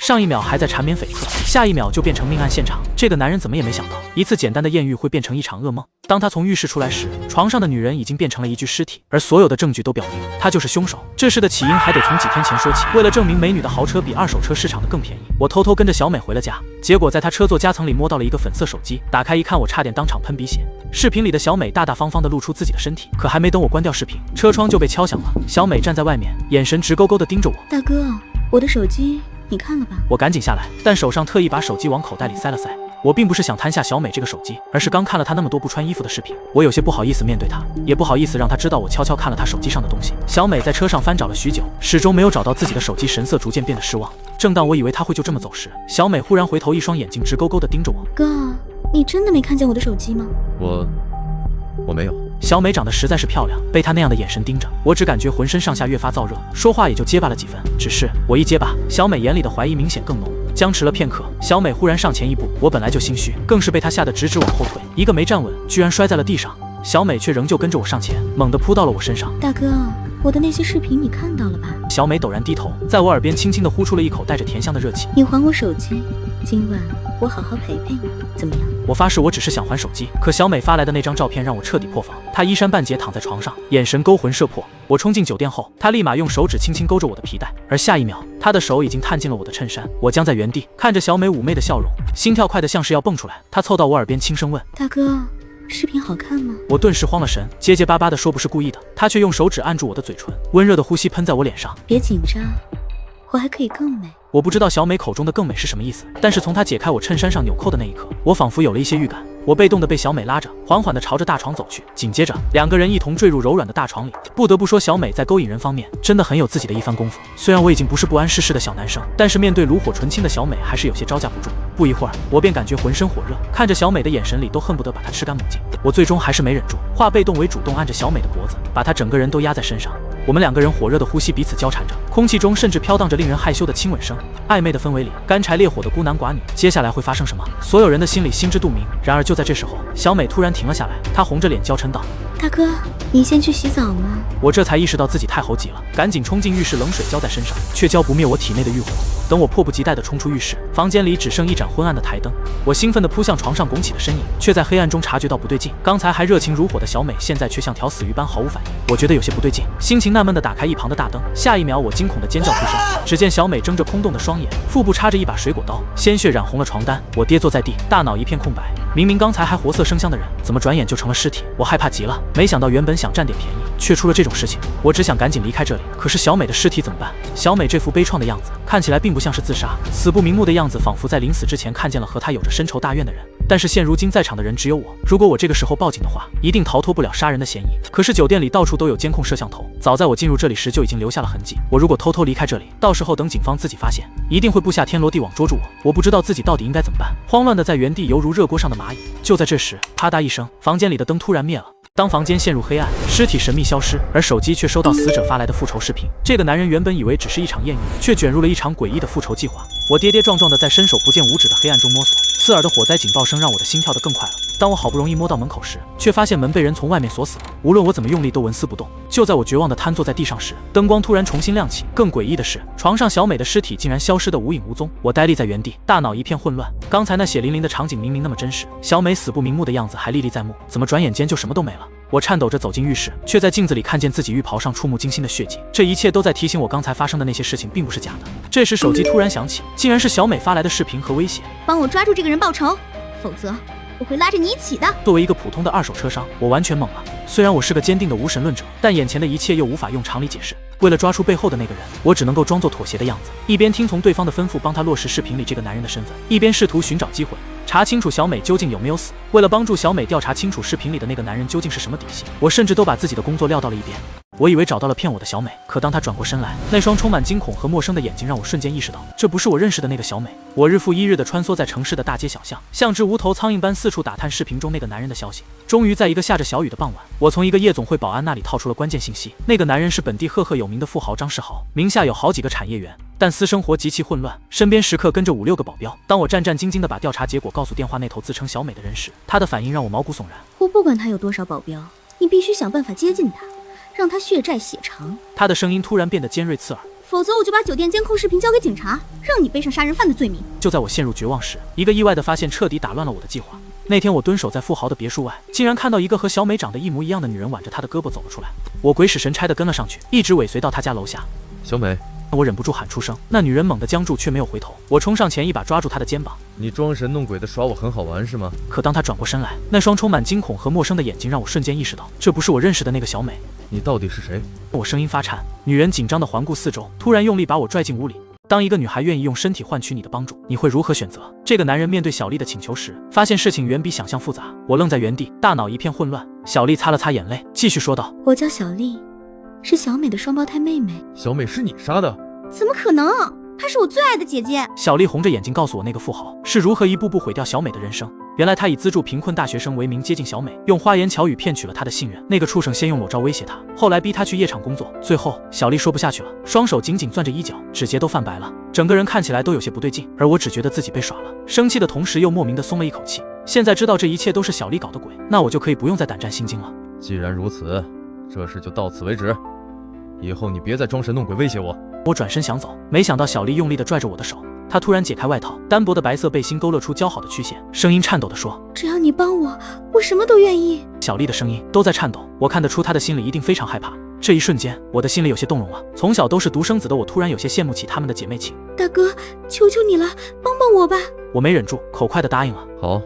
上一秒还在缠绵悱恻，下一秒就变成命案现场。这个男人怎么也没想到，一次简单的艳遇会变成一场噩梦。当他从浴室出来时，床上的女人已经变成了一具尸体，而所有的证据都表明他就是凶手。这事的起因还得从几天前说起。为了证明美女的豪车比二手车市场的更便宜，我偷偷跟着小美回了家。结果在她车座夹层里摸到了一个粉色手机，打开一看，我差点当场喷鼻血。视频里的小美大大方方地露出自己的身体，可还没等我关掉视频，车窗就被敲响了。小美站在外面，眼神直勾勾地盯着我。大哥，我的手机你看了吧？我赶紧下来，但手上特意把手机往口袋里塞了塞。我并不是想贪下小美这个手机，而是刚看了她那么多不穿衣服的视频，我有些不好意思面对她，也不好意思让她知道我悄悄看了她手机上的东西。小美在车上翻找了许久，始终没有找到自己的手机，神色逐渐变得失望。正当我以为她会就这么走时，小美忽然回头，一双眼睛直勾勾地盯着我。哥，你真的没看见我的手机吗？我没有。小美长得实在是漂亮，被她那样的眼神盯着，我只感觉浑身上下越发燥热，说话也就结巴了几分。只是我一结巴，小美眼里的怀疑明显更浓。僵持了片刻，小美忽然上前一步，我本来就心虚，更是被她吓得直直往后退，一个没站稳，居然摔在了地上。小美却仍旧跟着我上前，猛地扑到了我身上。大哥，我的那些视频你看到了吧？小美陡然低头，在我耳边轻轻地呼出了一口带着甜香的热气。你还我手机，今晚我好好陪陪你，怎么样？我发誓我只是想还手机，可小美发来的那张照片让我彻底破防。她衣衫半截躺在床上，眼神勾魂摄魄。我冲进酒店后，她立马用手指轻轻勾着我的皮带，而下一秒，她的手已经探进了我的衬衫。我僵在原地，看着小美妩媚的笑容，心跳快得像是要蹦出来。她凑到我耳边轻声问：大哥，视频好看吗？我顿时慌了神，结结巴巴地说不是故意的，她却用手指按住我的嘴唇，温热的呼吸喷在我脸上。别紧张，我还可以更美。我不知道小美口中的更美是什么意思，但是从她解开我衬衫上纽扣的那一刻，我仿佛有了一些预感。我被动地被小美拉着，缓缓地朝着大床走去，紧接着两个人一同坠入柔软的大床里。不得不说，小美在勾引人方面真的很有自己的一番功夫。虽然我已经不是不谙世事的小男生，但是面对炉火纯青的小美，还是有些招架不住。不一会儿，我便感觉浑身火热，看着小美的眼神里都恨不得把她吃干抹净。我最终还是没忍住，化被动为主动，按着小美的脖子，把她整个人都压在身上。我们两个人火热的呼吸彼此交缠着，空气中甚至飘荡着令人害羞的亲吻声。暧昧的氛围里，干柴烈火的孤男寡女，接下来会发生什么？所有人的心里心知肚明。然而就在这时候，小美突然停了下来，她红着脸娇嗔道：大哥，你先去洗澡吗？我这才意识到自己太猴急了，赶紧冲进浴室，冷水浇在身上，却浇不灭我体内的欲火。等我迫不及待地冲出浴室，房间里只剩一盏昏暗的台灯。我兴奋地扑向床上拱起的身影，却在黑暗中察觉到不对劲。刚才还热情如火的小美，现在却像条死鱼般毫无反应。我觉得有些不对劲，心情纳闷地打开一旁的大灯。下一秒，我惊恐地尖叫出声。只见小美睁着空洞的双眼，腹部插着一把水果刀，鲜血染红了床单。我跌坐在地，大脑一片空白。明明刚才还活色生香的人，怎么转眼就成了尸体？我害怕极了，没想到原本想占点便宜，却出了这种事情。我只想赶紧离开这里，可是小美的尸体怎么办？小美这副悲怆的样子，看起来并不像是自杀，死不瞑目的样子，仿佛在临死之前看见了和她有着深仇大怨的人。但是现如今在场的人只有我，如果我这个时候报警的话，一定逃脱不了杀人的嫌疑。可是酒店里到处都有监控摄像头，早在我进入这里时就已经留下了痕迹。我如果偷偷离开这里，到时候等警方自己发现，一定会布下天罗地网捉住我。我不知道自己到底应该怎么办，慌乱的在原地犹如热锅上的蚂蚁。就在这时，啪嗒一声，房间里的灯突然灭了。当房间陷入黑暗，尸体神秘消失，而手机却收到死者发来的复仇视频。这个男人原本以为只是一场艳遇，却卷入了一场诡异的复仇计划。我跌跌撞撞的在伸手不见五指的黑暗中摸索，刺耳的火灾警报声让我的心跳得更快了。当我好不容易摸到门口时，却发现门被人从外面锁死了，无论我怎么用力都纹丝不动。就在我绝望的瘫坐在地上时，灯光突然重新亮起。更诡异的是，床上小美的尸体竟然消失得无影无踪。我呆立在原地，大脑一片混乱。刚才那血淋淋的场景明明那么真实，小美死不瞑目的样子还历历在目，怎么转眼间就什么都没了？我颤抖着走进浴室，却在镜子里看见自己浴袍上触目惊心的血迹。这一切都在提醒我，刚才发生的那些事情并不是假的。这时手机突然响起，竟然是小美发来的视频和威胁：帮我抓住这个人报仇，否则我会拉着你一起的。作为一个普通的二手车商，我完全懵了。虽然我是个坚定的无神论者，但眼前的一切又无法用常理解释。为了抓出背后的那个人，我只能够装作妥协的样子，一边听从对方的吩咐帮他落实视频里这个男人的身份，一边试图寻找机会查清楚小美究竟有没有死。为了帮助小美调查清楚视频里的那个男人究竟是什么底细，我甚至都把自己的工作撂到了一边。我以为找到了骗我的小美，可当她转过身来，那双充满惊恐和陌生的眼睛让我瞬间意识到，这不是我认识的那个小美。我日复一日地穿梭在城市的大街小巷，像只无头苍蝇般四处打探视频中那个男人的消息。终于在一个下着小雨的傍晚，我从一个夜总会保安那里套出了关键信息：那个男人是本地赫赫有名的富豪张世豪，名下有好几个产业园，但私生活极其混乱，身边时刻跟着5、6个保镖。当我战战兢兢地把调查结果告诉电话那头自称小美的人时，他的反应让我毛骨悚然。我不管他有多少保镖，你必须想办法接近他，让他血债血偿。他的声音突然变得尖锐刺耳。否则我就把酒店监控视频交给警察，让你背上杀人犯的罪名。就在我陷入绝望时，一个意外的发现彻底打乱了我的计划。那天我蹲守在富豪的别墅外，竟然看到一个和小美长得一模一样的女人挽着她的胳膊走了出来。我鬼使神差地跟了上去，一直尾随到她家楼下。小美，我忍不住喊出声，那女人猛地僵住，却没有回头。我冲上前，一把抓住她的肩膀。你装神弄鬼的耍我很好玩是吗？可当她转过身来，那双充满惊恐和陌生的眼睛让我瞬间意识到，这不是我认识的那个小美。你到底是谁？我声音发颤，女人紧张地环顾四周，突然用力把我拽进屋里。当一个女孩愿意用身体换取你的帮助，你会如何选择？这个男人面对小丽的请求时，发现事情远比想象复杂。我愣在原地，大脑一片混乱。小丽擦了擦眼泪，继续说道：“我叫小丽，是小美的双胞胎妹妹。小美是你杀的？怎么可能？她是我最爱的姐姐。”小丽红着眼睛告诉我，那个富豪是如何一步步毁掉小美的人生。原来他以资助贫困大学生为名接近小美，用花言巧语骗取了她的信任。那个畜生先用裸照威胁她，后来逼她去夜场工作。最后，小丽说不下去了，双手紧紧攥着衣角，指节都泛白了，整个人看起来都有些不对劲。而我只觉得自己被耍了，生气的同时又莫名的松了一口气。现在知道这一切都是小丽搞的鬼，那我就可以不用再胆战心惊了。既然如此，这事就到此为止。以后你别再装神弄鬼威胁我。我转身想走，没想到小丽用力地拽着我的手。她突然解开外套，单薄的白色背心勾勒出姣好的曲线，声音颤抖地说：“只要你帮我，我什么都愿意。”小丽的声音都在颤抖，我看得出她的心里一定非常害怕。这一瞬间，我的心里有些动容了。从小都是独生子的我，突然有些羡慕起他们的姐妹情。大哥，求求你了，帮帮我吧！我没忍住，口快地答应了。好，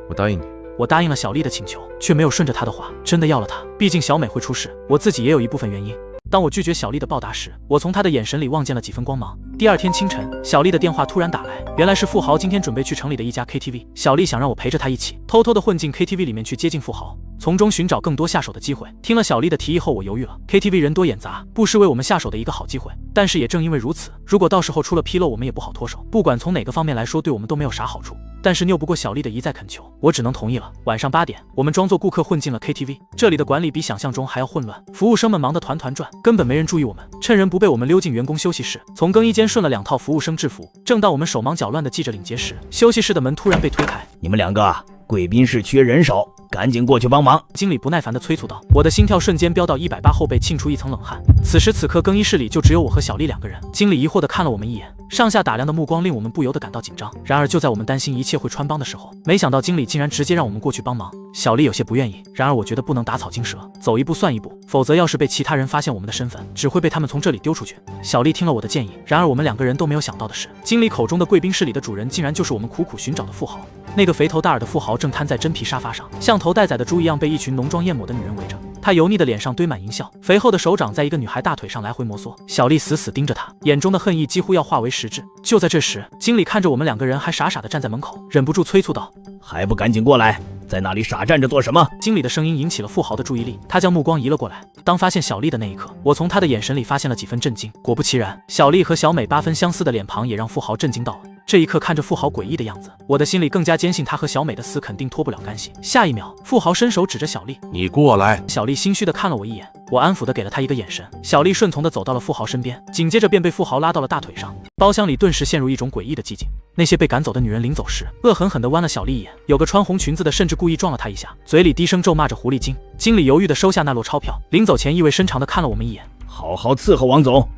我答应你。我答应了小丽的请求，却没有顺着她的话，真的要了她。毕竟小美会出事，我自己也有一部分原因。当我拒绝小丽的报答时，我从她的眼神里望见了几分光芒。第二天清晨，小丽的电话突然打来，原来是富豪今天准备去城里的一家 KTV， 小丽想让我陪着他一起，偷偷的混进 KTV 里面去接近富豪，从中寻找更多下手的机会。听了小丽的提议后，我犹豫了。KTV 人多眼杂，不失为我们下手的一个好机会。但是也正因为如此，如果到时候出了纰漏，我们也不好脱手。不管从哪个方面来说，对我们都没有啥好处。但是拗不过小丽的一再恳求，我只能同意了。晚上8点，我们装作顾客混进了 KTV， 这里的管理比想象中还要混乱，服务生们忙得团团转，根本没人注意我们。趁人不备，我们溜进员工休息室，从更衣间顺了2套服务生制服。正当我们手忙脚乱地系着领结时，休息室的门突然被推开。你们2个，贵宾室缺人手，赶紧过去帮忙！经理不耐烦地催促道。我的心跳瞬间飙到180，后背沁出一层冷汗。此时此刻，更衣室里就只有我和小丽2个人。经理疑惑地看了我们一眼，上下打量的目光令我们不由得感到紧张。然而就在我们担心一切会穿帮的时候，没想到经理竟然直接让我们过去帮忙。小丽有些不愿意，然而我觉得不能打草惊蛇，走一步算一步，否则要是被其他人发现我们的身份，只会被他们从这里丢出去。小丽听了我的建议，然而我们2个人都没有想到的是，经理口中的贵宾室里的主人竟然就是我们苦苦寻找的富豪。那个肥头大耳的富豪正瘫在真皮沙发上，像头待宰的猪一样被一群浓妆艳抹的女人围着。他油腻的脸上堆满淫笑，肥厚的手掌在一个女孩大腿上来回摩挲。小丽死死盯着他，眼中的恨意几乎要化为实质。就在这时，经理看着我们2个人还傻傻的站在门口，忍不住催促道：“还不赶紧过来，在那里傻站着做什么？”经理的声音引起了富豪的注意力，他将目光移了过来。当发现小丽的那一刻，我从他的眼神里发现了几分震惊。果不其然，小丽和小美8分相似的脸庞也让富豪震惊到了。这一刻看着富豪诡异的样子，我的心里更加坚信他和小美的死肯定脱不了干系。下一秒，富豪伸手指着小丽：“你过来。”小丽心虚的看了我一眼，我安抚的给了她一个眼神。小丽顺从的走到了富豪身边，紧接着便被富豪拉到了大腿上。包厢里顿时陷入一种诡异的寂静。那些被赶走的女人临走时，恶狠狠地剜了小丽一眼，有个穿红裙子的甚至故意撞了她一下，嘴里低声咒骂着狐狸精。经理犹豫地收下那摞钞票，临走前意味深长地看了我们一眼：“好好伺候王总，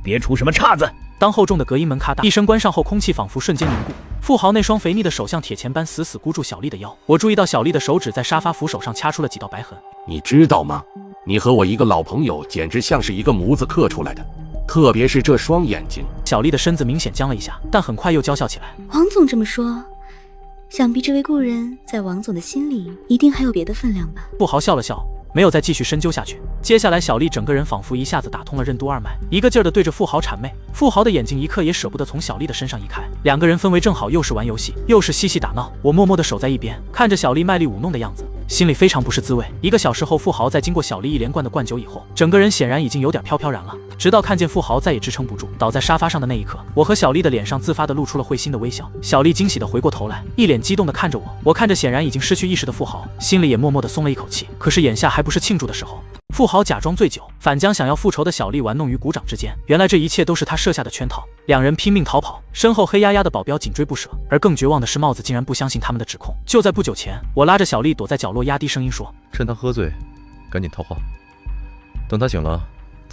别出什么岔子。”当厚重的隔音门咔嗒一声关上后，空气仿佛瞬间凝固。富豪那双肥腻的手像铁钳般死死箍住小丽的腰。我注意到小丽的手指在沙发扶手上掐出了几道白痕。你知道吗？你和我一个老朋友简直像是一个模子刻出来的，特别是这双眼睛。小丽的身子明显僵了一下，但很快又娇笑起来。王总这么说，想必这位故人在王总的心里一定还有别的分量吧？富豪笑了笑，没有再继续深究下去。接下来，小丽整个人仿佛一下子打通了任督二脉，一个劲儿地对着富豪谄媚。富豪的眼睛一刻也舍不得从小丽的身上移开。2个人氛围正好，又是玩游戏，又是嬉戏打闹。我默默地守在一边，看着小丽卖力舞弄的样子，心里非常不是滋味。1个小时后，富豪在经过小丽一连贯的灌酒以后，整个人显然已经有点飘飘然了。直到看见富豪再也支撑不住，倒在沙发上的那一刻，我和小丽的脸上自发地露出了会心的微笑。小丽惊喜地回过头来，一脸激动地看着我。我看着显然已经失去意识的富豪，心里也默默地松了一口气。可是眼下还不是庆祝的时候。富豪假装醉酒，反将想要复仇的小丽玩弄于股掌之间。原来这一切都是他设下的圈套。2人拼命逃跑，身后黑压压的保镖紧追不舍。而更绝望的是，帽子竟然不相信他们的指控。就在不久前，我拉着小丽躲在角落，压低声音说：“趁他喝醉，赶紧套话。等他醒了，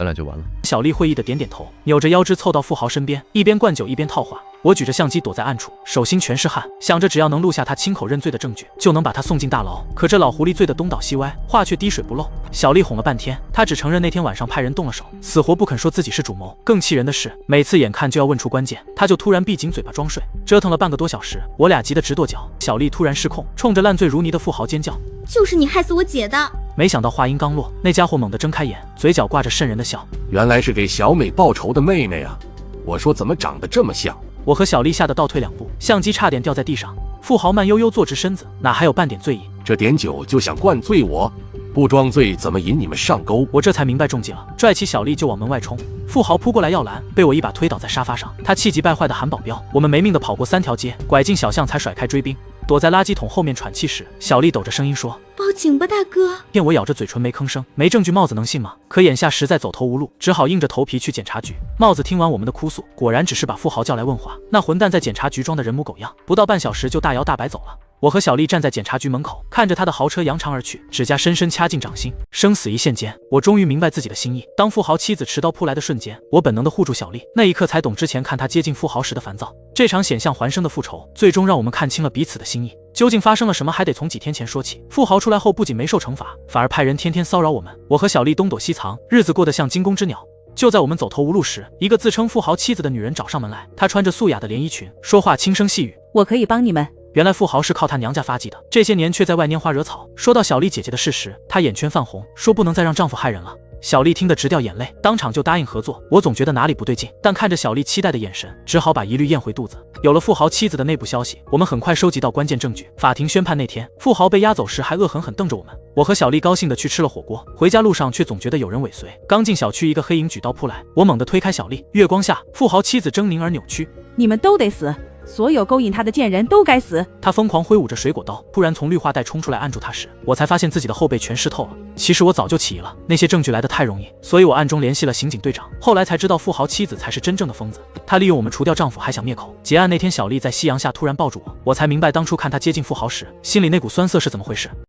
咱俩就完了。小丽会意的点点头，扭着腰肢凑到富豪身边，一边灌酒一边套话。我举着相机躲在暗处，手心全是汗，想着只要能录下他亲口认罪的证据，就能把他送进大牢。可这老狐狸醉得东倒西歪，话却滴水不漏。小丽哄了半天，他只承认那天晚上派人动了手，死活不肯说自己是主谋。更气人的是，每次眼看就要问出关键，他就突然闭紧嘴巴装睡。折腾了半个多小时，我俩急得直跺脚。小丽突然失控，冲着烂醉如泥的富豪尖叫：“就是你害死我姐的！”没想到话音刚落，那家伙猛地睁开眼，嘴角挂着瘆人的笑。原来是给小美报仇的妹妹啊！我说怎么长得这么像？我和小丽吓得倒退2步，相机差点掉在地上。富豪慢悠悠坐直身子，哪还有半点醉意？这点酒就想灌醉我？不装醉怎么引你们上钩？我这才明白中计了，拽起小丽就往门外冲。富豪扑过来要拦，被我一把推倒在沙发上。他气急败坏地喊保镖。我们没命地跑过3条街，拐进小巷才甩开追兵。躲在垃圾桶后面喘气时，小丽抖着声音说：“报警吧，大哥！”骗我咬着嘴唇没吭声，没证据帽子能信吗？可眼下实在走投无路，只好硬着头皮去检察局。帽子听完我们的哭诉，果然只是把富豪叫来问话。那混蛋在检察局装的人模狗样，不到半小时就大摇大摆走了。我和小丽站在检察局门口，看着他的豪车扬长而去，指甲深深掐进掌心。生死一线间，我终于明白自己的心意。当富豪妻子持刀扑来的瞬间，我本能地护住小丽，那一刻才懂之前看他接近富豪时的烦躁。这场险象环生的复仇，最终让我们看清了彼此的心意。究竟发生了什么，还得从几天前说起。富豪出来后，不仅没受惩罚，反而派人天天骚扰我们。我和小丽东躲西藏，日子过得像惊弓之鸟。就在我们走投无路时，一个自称富豪妻子的女人找上门来。她穿着素雅的连衣裙，说话轻声细语：“我可以帮你们。”原来富豪是靠他娘家发迹的，这些年却在外拈花惹草。说到小丽姐姐的事时，她眼圈泛红，说不能再让丈夫害人了。小丽听得直掉眼泪，当场就答应合作。我总觉得哪里不对劲，但看着小丽期待的眼神，只好把疑虑咽回肚子。有了富豪妻子的内部消息，我们很快收集到关键证据。法庭宣判那天，富豪被押走时还恶狠狠瞪着我们。我和小丽高兴地去吃了火锅，回家路上却总觉得有人尾随。刚进小区，一个黑影举刀扑来，我猛地推开小丽。月光下，富豪妻子狰狞而扭曲：“你们都得死！所有勾引他的贱人都该死！”他疯狂挥舞着水果刀，突然从绿化带冲出来按住他时，我才发现自己的后背全湿透了。其实我早就起疑了，那些证据来得太容易，所以我暗中联系了刑警队长。后来才知道富豪妻子才是真正的疯子，她利用我们除掉丈夫，还想灭口。结案那天，小丽在夕阳下突然抱住我，我才明白当初看她接近富豪时，心里那股酸涩是怎么回事。